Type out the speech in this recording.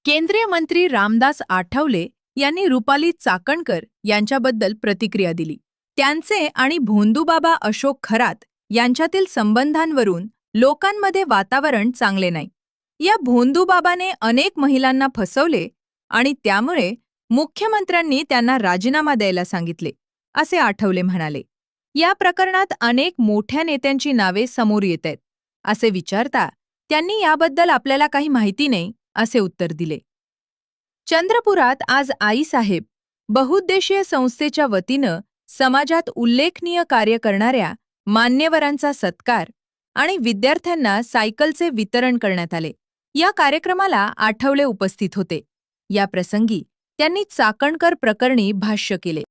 केंद्रीय मंत्री रामदास आठवले यांनी रुपाली चाकणकर यांच्याबद्दल प्रतिक्रिया दिली. त्यांचे आणि भोंदूबाबा अशोक खरात यांच्यातील संबंधांवरून लोकांमध्ये वातावरण चांगले नाही. या भोंदूबाबाने अनेक महिलांना फसवले आणि त्यामुळे मुख्यमंत्र्यांनी त्यांना राजीनामा द्यायला सांगितले, असे आठवले म्हणाले. या प्रकरणात अनेक मोठ्या नेत्यांची नावे समोर येत आहेत असे विचारता त्यांनी याबद्दल आपल्याला काही माहिती नाही असे उत्तर दिले. चंद्रपुरात आज आईसाहेब बहुउद्देशीय संस्थेच्या वतीनं समाजात उल्लेखनीय कार्य करणाऱ्या मान्यवरांचा सत्कार आणि विद्यार्थ्यांना सायकलचे वितरण करण्यात आले. या कार्यक्रमाला आठवले उपस्थित होते. या प्रसंगी त्यांनी चाकणकर प्रकरणी भाष्य केले.